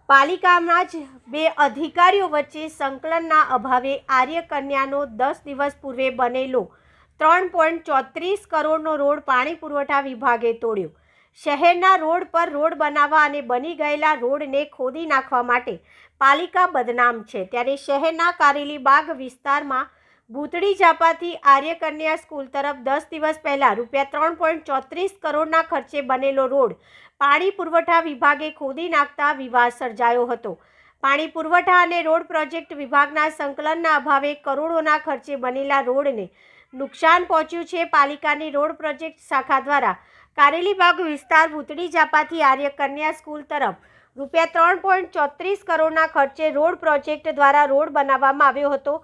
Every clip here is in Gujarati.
પાલિકામાં જ બે અધિકારીઓ વચ્ચે સંકલનના અભાવે આર્ય કન્યાનો 10 દિવસ પૂર્વે બનેલો 3.34 કરોડનો રોડ પાણી પુરવઠા વિભાગે તોડ્યો। શહેરના રોડ પર રોડ બનાવવા અને બની ગયેલા રોડને ખોદી નાખવા માટે પાલિકા બદનામ છે। ત્યારે શહેરના કારેલીબાગ વિસ્તારમાં ભૂતળી ઝાપાથી આર્ય કન્યા સ્કૂલ તરફ 10 દિવસ પહેલા ₹3.34 કરોડના ખર્ચે બનેલો રોડ પાણી પુરવઠા વિભાગે ખોદી નાખતા વિવાદ સર્જાયો હતો। પાણી પુરવઠા અને રોડ પ્રોજેક્ટ વિભાગના સંકલનના અભાવે કરોડોના ખર્ચે બનેલા રોડને નુકસાન પહોંચ્યું છે। પાલિકાની રોડ પ્રોજેક્ટ શાખા દ્વારા કારેલીબાગ વિસ્તાર ભૂતળી ઝાપાથી આર્ય કન્યા સ્કૂલ તરફ ₹3.34 કરોડના ખર્ચે રોડ પ્રોજેક્ટ દ્વારા રોડ બનાવવામાં આવ્યો હતો।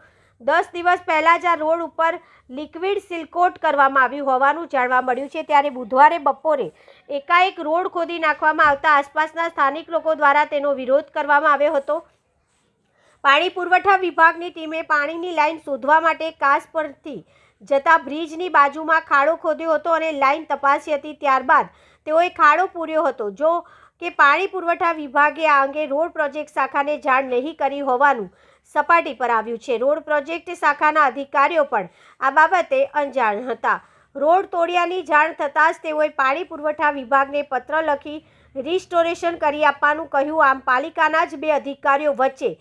10 દિવસ પહેલા જ આ રોડ ઉપર લિક્વિડ સીલકોટ કરવામાં આવ્યું હોવાનું જાણવા મળ્યું છે। ત્યારે બુધવારે બપોરે એકાએક રોડ ખોદી નાખવામાં આવતા આસપાસના સ્થાનિક લોકો દ્વારા તેનો વિરોધ કરવામાં આવ્યો હતો। પાણી પુરવઠા વિભાગની ટીમે પાણીની લાઈન શોધવા માટે કાસ પરથી જતા બ્રિજની બાજુમાં ખાડો ખોદ્યો હતો અને લાઈન તપાસી હતી। ત્યારબાદ તેઓએ ખાડો પૂર્યો હતો। જો કે પાણી પુરવઠા વિભાગે આ અંગે રોડ પ્રોજેક્ટ શાખાને જાણ નહીં કરી હોવાનું સપાટી પર આવ્યું છે। રોડ પ્રોજેક્ટ શાખાના અધિકારીઓ પણ આ બાબતે અંજાણ હતા। રોડ તોડ્યાની જાણ થતાં જ તેઓએ પાણી પુરવઠા વિભાગને પત્ર લખી રિસ્ટોરેશન કરી આપવાનું કહ્યું। આમ પાલિકાના જ બે અધિકારીઓ વચ્ચે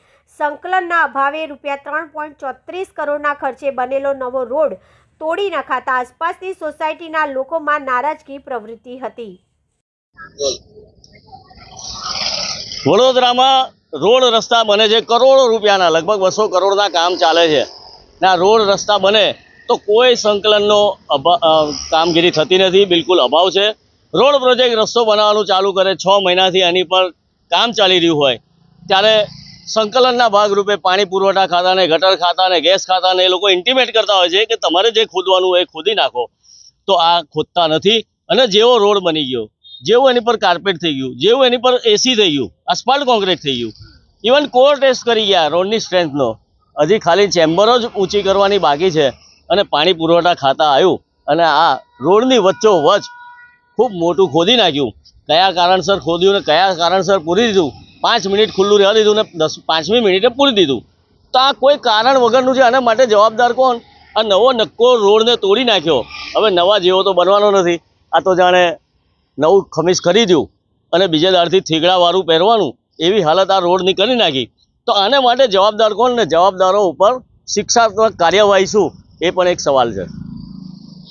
સંકલનના અભાવે ₹3.34 કરોડના ખર્ચે બનેલો નવો રોડ તોડી નખાતા આસપાસની સોસાયટીના લોકોમાં નારાજગી પ્રવૃત્તિ હતી। વડોદરામાં રોડ રસ્તા બને છે કરોડો રૂપિયાના, લગભગ 200 કરોડના કામ ચાલે છે ને આ રોડ રસ્તા બને તો કોઈ સંકલનનો કામગીરી થતી નથી, બિલકુલ અભાવ છે। રોડ પ્રોજેક્ટ રસ્તો બનાવવાનું ચાલુ કરે 6 મહિનાથી એની પર કામ ચાલી રહ્યું હોય ત્યારે સંકલનના ભાગરૂપે પાણી પુરવઠા ખાતાને, ગટર ખાતાને, ગેસ ખાતાને એ લોકો ઇન્ટિમેટ કરતા હોય છે કે તમારે જે ખોદવાનું હોય એ ખોદી નાખો, તો આ ખોદતા નથી। અને જેવો રોડ બની ગયો, જેવું એની પર કાર્પેટ થઈ ગયું, જેવું એની પર એસી થઈ ગયું, આસ્ફાલ્ટ કોન્ક્રીટ થઈ ગયું, ઇવન કોર ટેસ્ટ કરી ગયા રોડની સ્ટ્રેન્થનો, હજી ખાલી ચેમ્બરો જ ઊંચી કરવાની બાકી છે અને પાણી પુરવઠા ખાતા આવ્યું અને આ રોડની વચ્ચોવચ્ચ ખૂબ મોટું ખોદી નાખ્યું। કયા કારણસર ખોદ્યું ને કયા કારણસર પૂરી દીધું, 5 મિનિટ ખુલ્લું રહેવા દીધું ને 5મી મિનિટે પૂરી દીધું, તો આ કોઈ કારણ વગરનું છે। આના માટે જવાબદાર કોણ? આ નવો નક્કો રોડને તોડી નાખ્યો। હવે નવા જેવો તો બનવાનો નથી, આ તો જાણે નવું ખમીસ ખરીદ્યું અને બીજા દાડથી થીગડાવાળું પહેરવાનું એવી હાલત આ રોડની કરી નાખી। તો આને માટે જવાબદાર કોણ ને જવાબદારો ઉપર શિક્ષાત્મક કાર્યવાહી શું, એ પણ એક સવાલ છે।